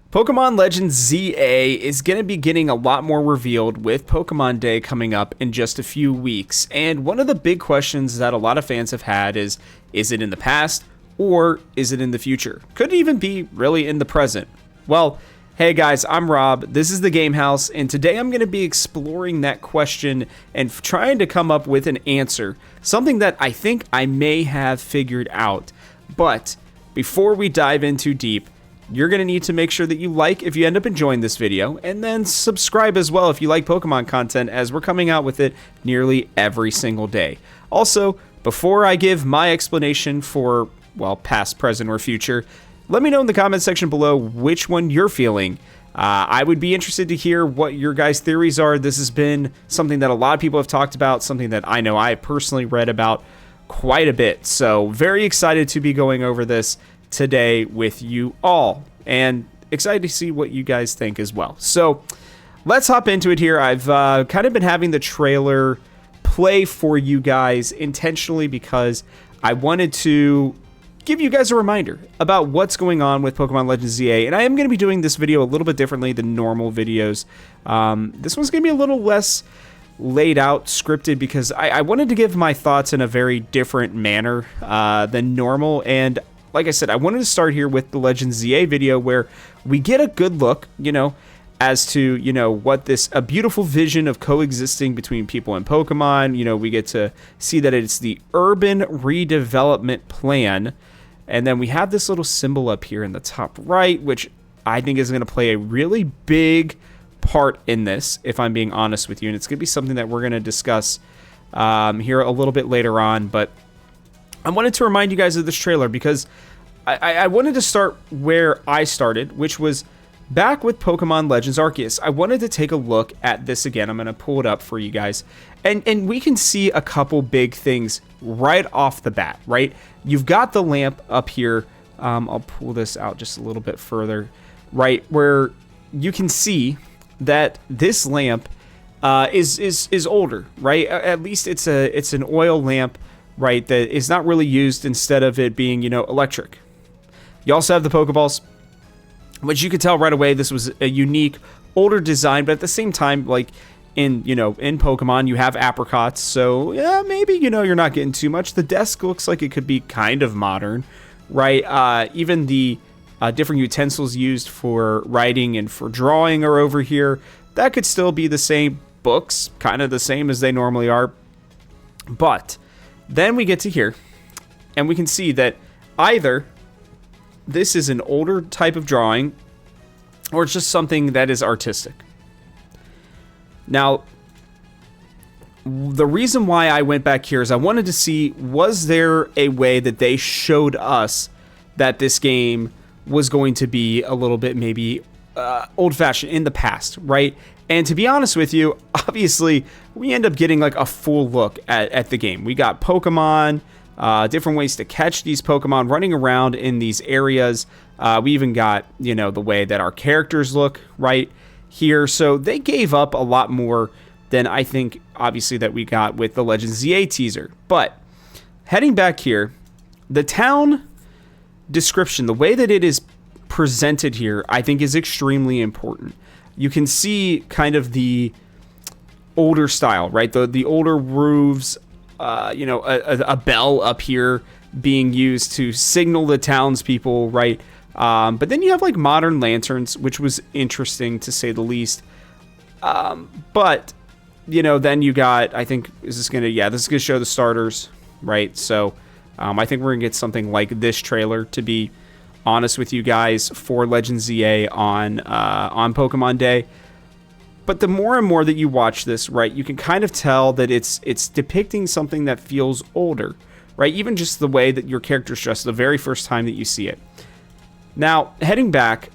Pokemon Legends ZA is going to be getting a lot more revealed with Pokemon Day coming up in just a few weeks. And one of the big questions that a lot of fans have had is it in the past or is it in the future? Could it even be really in the present? Well, hey guys, I'm Rob. This is the Game House, and today I'm going to be exploring that question and trying to come up with an answer. Something that I think I may have figured out. But before we dive in too deep, you're going to need to make sure that you like if you end up enjoying this video, and then subscribe as well if you like Pokemon content, as we're coming out with it nearly every single day. Also, before I give my explanation for, well, past, present, or future, let me know in the comment section below which one you're feeling. I would be interested to hear what your guys' theories are. This has been something that a lot of people have talked about, something that I know I personally read about quite a bit. So very excited to be going over this today with you all, and excited to see what you guys think as well. So let's hop into it here. I've kind of been having the trailer play for you guys intentionally because I wanted to give you guys a reminder about what's going on with Pokemon Legends ZA, and I am going to be doing this video a little bit differently than normal videos. This one's going to be a little less laid out, scripted, because I wanted to give my thoughts in a very different manner than normal. And like I said, I wanted to start here with the Legends ZA video where we get a good look, as to, what a beautiful vision of coexisting between people and Pokemon. We get to see that it's the urban redevelopment plan. And then we have this little symbol up here in the top right, which I think is going to play a really big part in this, if I'm being honest with you. And it's going to be something that we're going to discuss here a little bit later on. But I wanted to remind you guys of this trailer because I wanted to start where I started, which was back with Pokemon Legends Arceus. I wanted to take a look at this again. I'm going to pull it up for you guys. And we can see a couple big things right off the bat, right? You've got the lamp up here. I'll pull this out just a little bit further, right? Where you can see that this lamp is older, right? At least it's an oil lamp, right, that is not really used, instead of it being, electric. You also have the Pokeballs, which you could tell right away this was a unique, older design, but at the same time, like in Pokemon, you have apricots, so yeah, maybe, you're not getting too much. The desk looks like it could be kind of modern, right? Even the different utensils used for writing and for drawing are over here. That could still be the same. Books, kind of the same as they normally are. But then we get to here, and we can see that either this is an older type of drawing, or it's just something that is artistic. Now, the reason why I went back here is I wanted to see, was there a way that they showed us that this game was going to be a little bit maybe old-fashioned in the past, right? And to be honest with you, obviously, we end up getting like a full look at the game. We got Pokemon, different ways to catch these Pokemon running around in these areas. We even got, the way that our characters look right here. So they gave up a lot more than I think, obviously, that we got with the Legends ZA teaser. But heading back here, the town description, the way that it is presented here, I think is extremely important. You can see kind of the older style, right? The older roofs, a bell up here being used to signal the townspeople, right? But then you have like modern lanterns, which was interesting to say the least. But then you got, I think, this is gonna show the starters, right? So I think we're gonna get something like this trailer, to be honest with you guys, for Legends ZA on Pokemon Day. But the more and more that you watch this, right, you can kind of tell that it's depicting something that feels older, right? Even just the way that your character's dressed the very first time that you see it. Now, heading back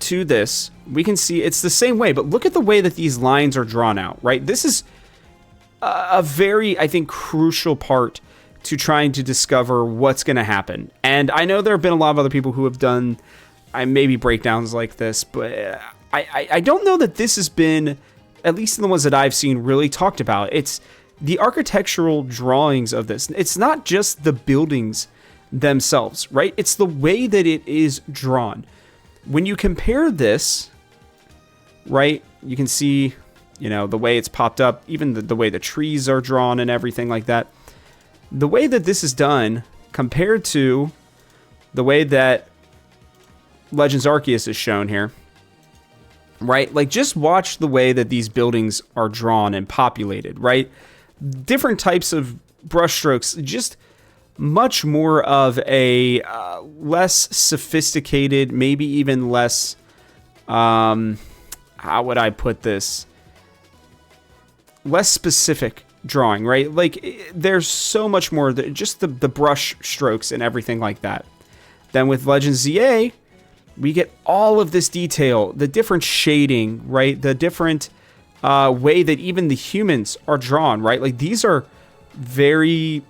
to this, we can see it's the same way, but look at the way that these lines are drawn out, right? This is a very, I think, crucial part to trying to discover what's going to happen. And I know there have been a lot of other people who have done maybe breakdowns like this, but I don't know that this has been, at least in the ones that I've seen, really talked about. It's the architectural drawings of this. It's not just the buildings themselves, right? It's the way that it is drawn. When you compare this, right, you can see, the way it's popped up, even the way the trees are drawn and everything like that. The way that this is done compared to the way that Legends Arceus is shown here, right? Like, just watch the way that these buildings are drawn and populated, right? Different types of brushstrokes, just much more of a less sophisticated, maybe even less, how would I put this? Less specific drawing, right? Like, there's so much more, just the brush strokes and everything like that. Then with Legends ZA, we get all of this detail, the different shading, right? The different way that even the humans are drawn, right? Like, these are very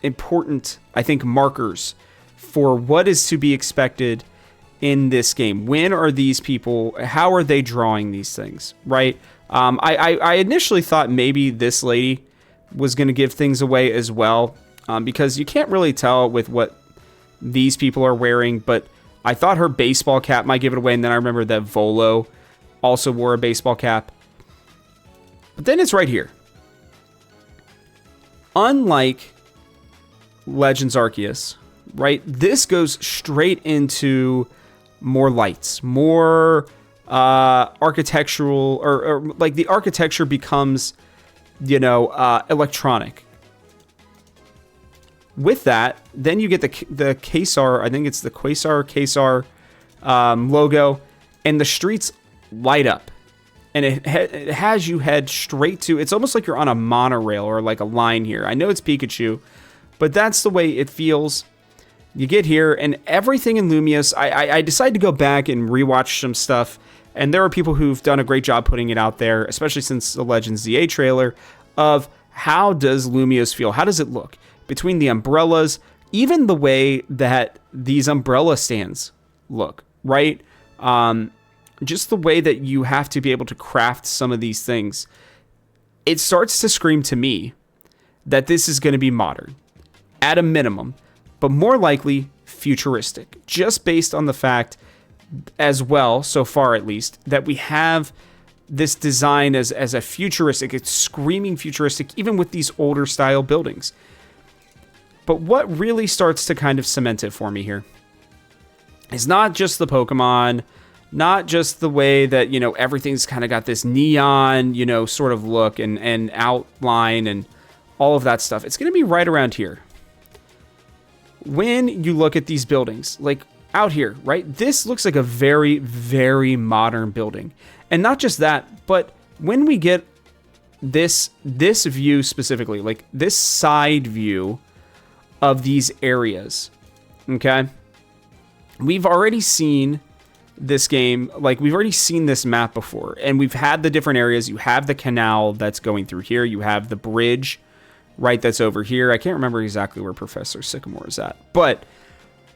important, I think, markers for what is to be expected in this game. When are these people, how are they drawing these things, right? I initially thought maybe this lady was going to give things away as well, because you can't really tell with what these people are wearing, but I thought her baseball cap might give it away, and then I remember that Volo also wore a baseball cap. But then it's right here. Unlike Legends Arceus, right, this goes straight into more lights, more architectural, or like the architecture becomes, electronic. With that, then you get the Quasar, I think it's the Quasar logo, and the streets light up. And it has you head straight to, it's almost like you're on a monorail or like a line here. I know it's Pikachu, but that's the way it feels. You get here, and everything in Lumiose, I decided to go back and rewatch some stuff, and there are people who've done a great job putting it out there, especially since the Legends ZA trailer, of how does Lumiose feel? How does it look? Between the umbrellas, even the way that these umbrella stands look, right? Just the way that you have to be able to craft some of these things. It starts to scream to me that this is going to be modern, at a minimum, but more likely futuristic, just based on the fact as well, so far at least, that we have this design as a futuristic, it's screaming futuristic, even with these older style buildings. But what really starts to kind of cement it for me here is not just the Pokemon, not just the way that, everything's kind of got this neon, sort of look and outline and all of that stuff. It's going to be right around here. When you look at these buildings, like out here, right? This looks like a very, very modern building. And not just that, but when we get this view specifically, like this side view of these areas, okay? We've already seen this game, like we've already seen this map before, and we've had the different areas. You have the canal that's going through here. You have the bridge, right, that's over here. I can't remember exactly where Professor Sycamore is at, but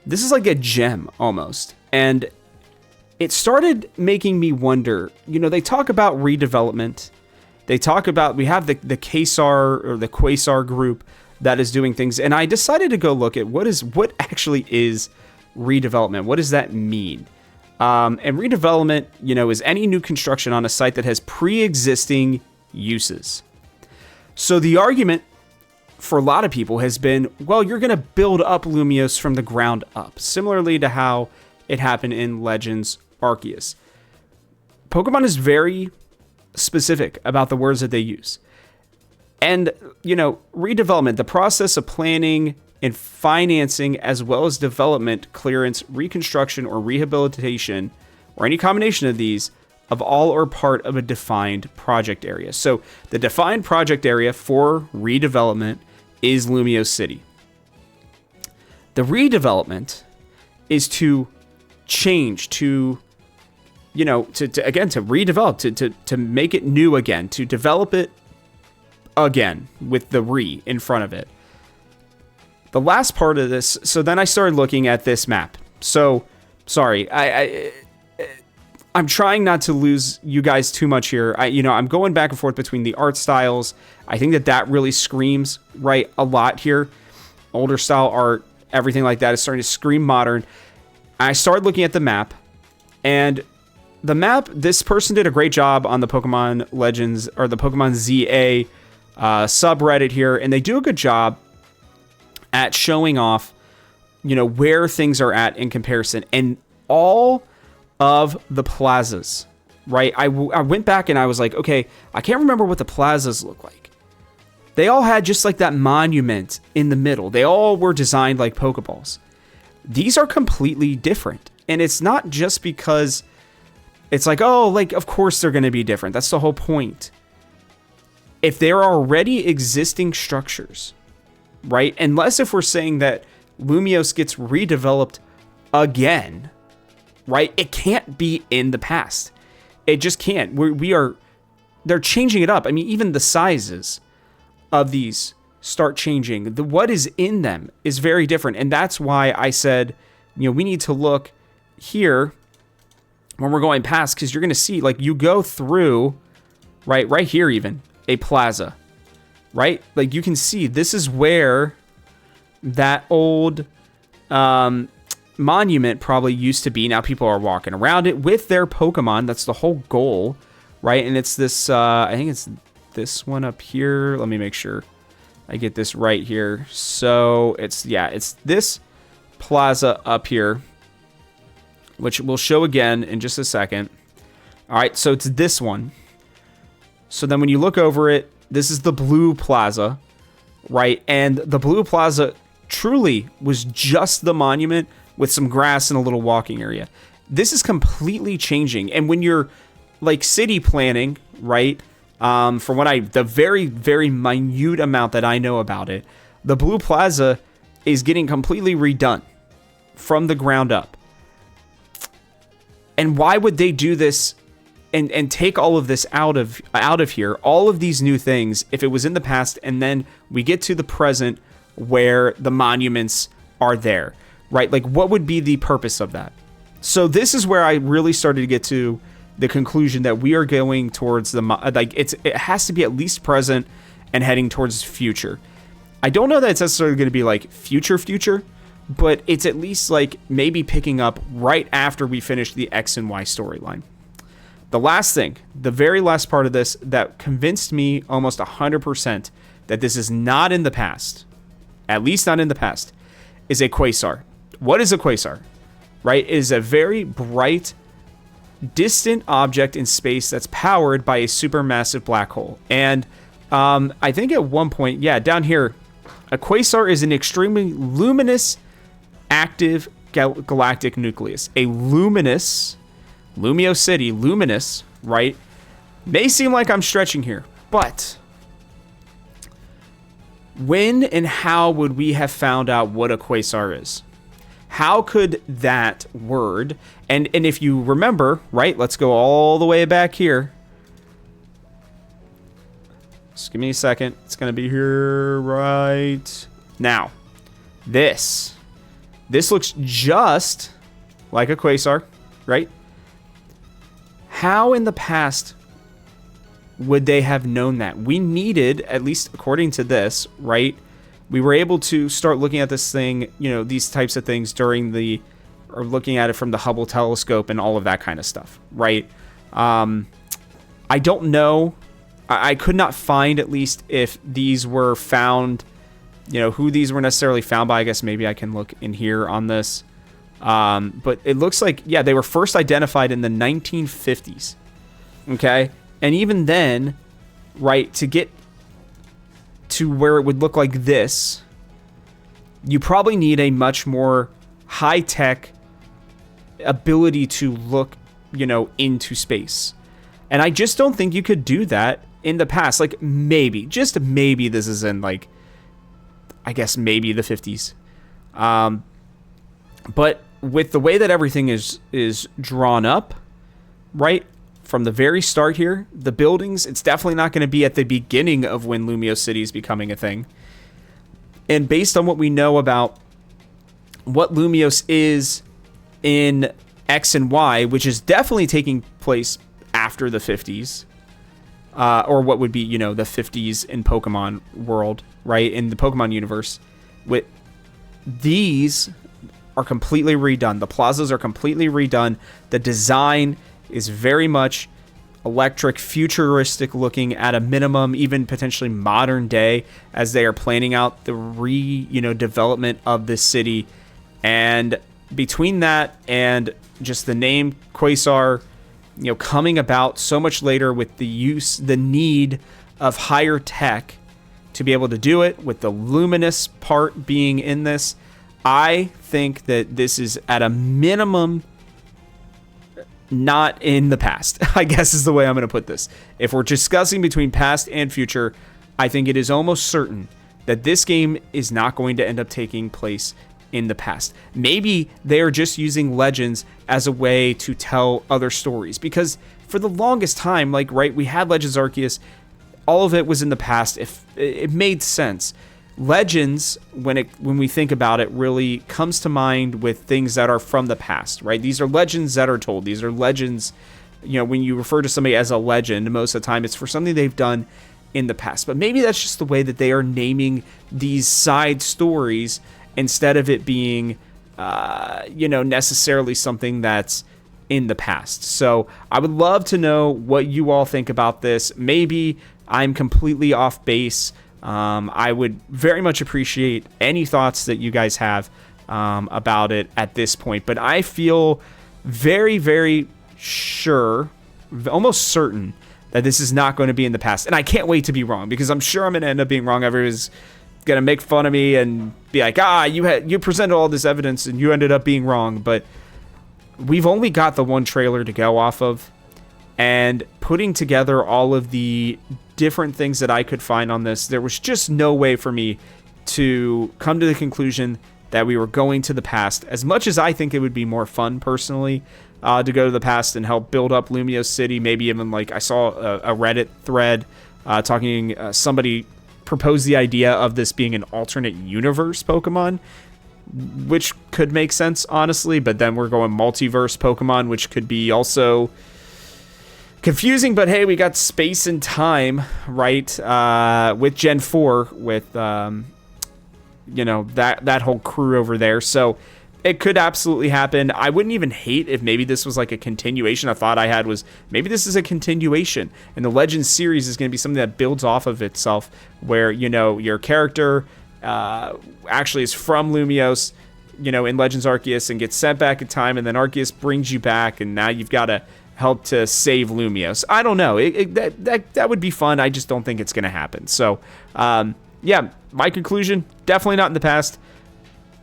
this is like a gem almost. And it started making me wonder, they talk about redevelopment. They talk about, we have the Quasar or the Quasar group that is doing things. And I decided to go look at what actually is redevelopment. What does that mean? And redevelopment, is any new construction on a site that has pre-existing uses. So the argument for a lot of people has been, well, you're going to build up Lumiose from the ground up, similarly to how it happened in Legends Arceus. Pokemon is very specific about the words that they use. And, redevelopment, the process of planning and financing, as well as development, clearance, reconstruction, or rehabilitation, or any combination of these, of all or part of a defined project area. So the defined project area for redevelopment is Lumiose City. The redevelopment is to change, to redevelop, to make it new again, to develop it again with the re in front of it. The last part of this, so then I started looking at this map. So, sorry, I'm trying not to lose you guys too much here. I'm going back and forth between the art styles. I think that really screams, right, a lot here. Older style art, everything like that is starting to scream modern. I started looking at the map, And the map, this person did a great job on the Pokemon Legends or the Pokemon ZA subreddit here, and they do a good job at showing off, where things are at in comparison. And all of the plazas, right? I went back and I was like, okay, I can't remember what the plazas look like. They all had just like that monument in the middle. They all were designed like Pokeballs. These are completely different. And it's not just because it's like, oh, like, of course they're going to be different. That's the whole point. If there are already existing structures, right? Unless if we're saying that Lumiose gets redeveloped again, right? It can't be in the past. It just can't. They're changing it up. I mean, even the sizes of these start changing. What is in them is very different. And that's why I said, we need to look here when we're going past, because you're going to see, like, you go through, right here even, a plaza, right? Like, you can see this is where that old monument probably used to be. Now people are walking around it with their Pokemon. That's the whole goal, right? And it's this, I think it's this one up here. Let me make sure I get this right here. So it's this plaza up here, which we'll show again in just a second. All right, so it's this one. So then when you look over it, this is the blue plaza, right? And the blue plaza truly was just the monument with some grass and a little walking area. This is completely changing. And when you're like city planning, right? From the very, very minute amount that I know about it, the blue plaza is getting completely redone from the ground up. And why would they do this and take all of this out of here, all of these new things, if it was in the past, and then we get to the present where the monuments are there, right? Like, what would be the purpose of that? So this is where I really started to get to the conclusion that we are going towards it has to be at least present and heading towards future. I don't know that it's necessarily going to be like future, but it's at least like maybe picking up right after we finish the X and Y storyline. The last thing, the very last part of this that convinced me almost 100% that this is not in the past, at least not in the past, is a Quasar. What is a Quasar? Right? It is a very bright, distant object in space that's powered by a supermassive black hole. And I think at one point, down here, a Quasar is an extremely luminous, active galactic nucleus. A luminous, Lumiose City, luminous, right? May seem like I'm stretching here, but when and how would we have found out what a Quasar is? How could that word, and if you remember, right, let's go all the way back here. Just give me a second. It's going to be here right now. This looks just like a Quasar, right? How in the past would they have known that? We needed, at least according to this, right? We were able to start looking at this thing, these types of things or looking at it from the Hubble telescope and all of that kind of stuff, right? I don't know. I could not find, at least, if these were found, who these were necessarily found by. I guess maybe I can look in here on this. But it looks like, they were first identified in the 1950s. Okay? And even then, right, to get to where it would look like this, you probably need a much more high-tech ability to look, into space. And I just don't think you could do that in the past. Like, maybe, just maybe this is in, like, I guess maybe the 50s. But with the way that everything is drawn up, right, from the very start here, the buildings, it's definitely not going to be at the beginning of when Lumiose City is becoming a thing. And based on what we know about what Lumiose is in X and Y, which is definitely taking place after the 50s, or what would be, the 50s in Pokemon world, right, in the Pokemon universe, with these are completely redone. The plazas are completely redone. The design is very much electric, futuristic looking at a minimum, even potentially modern day, as they are planning out the development of this city. And between that and just the name Quasar, coming about so much later with the need of higher tech to be able to do it, with the luminous part being in this, I think that this is at a minimum not in the past, I guess is the way I'm going to put this. If we're discussing between past and future, I think it is almost certain that this game is not going to end up taking place in the past. Maybe they are just using Legends as a way to tell other stories, because for the longest time, we had Legends Arceus, all of it was in the past. If it made sense. Legends, when we think about it, really comes to mind with things that are from the past, right? These are legends that are told. These are legends, when you refer to somebody as a legend, most of the time it's for something they've done in the past. But maybe that's just the way that they are naming these side stories, instead of it being, necessarily something that's in the past. So I would love to know what you all think about this. Maybe I'm completely off base. I would very much appreciate any thoughts that you guys have about it at this point. But I feel very, very sure, almost certain, that this is not going to be in the past. And I can't wait to be wrong, because I'm sure I'm going to end up being wrong. Everybody's going to make fun of me and be like, you presented all this evidence and you ended up being wrong. But we've only got the one trailer to go off of. And putting together all of the different things that I could find on this, there was just no way for me to come to the conclusion that we were going to the past. As much as I think it would be more fun personally to go to the past and help build up Lumiose City, maybe even I saw a Reddit thread talking, somebody proposed the idea of this being an alternate universe Pokemon, which could make sense, honestly, but then we're going multiverse Pokemon, which could be also confusing. But hey, we got space and time, right? With Gen 4, with that whole crew over there. So it could absolutely happen. I wouldn't even hate if maybe this was like a continuation. A thought I had was maybe this is a continuation, and the Legends series is going to be something that builds off of itself, where your character actually is from Lumiose, in Legends Arceus, and gets sent back in time, and then Arceus brings you back, and now you've got to help to save Lumiose. I don't know. That would be fun. I just don't think it's going to happen. So, my conclusion, definitely not in the past.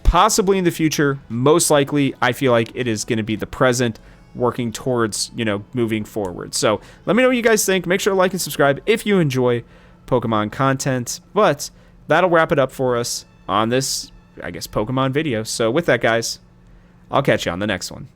Possibly in the future. Most likely, I feel like it is going to be the present, working towards, moving forward. So, let me know what you guys think. Make sure to like and subscribe if you enjoy Pokemon content. But that'll wrap it up for us on this, Pokemon video. So, with that, guys, I'll catch you on the next one.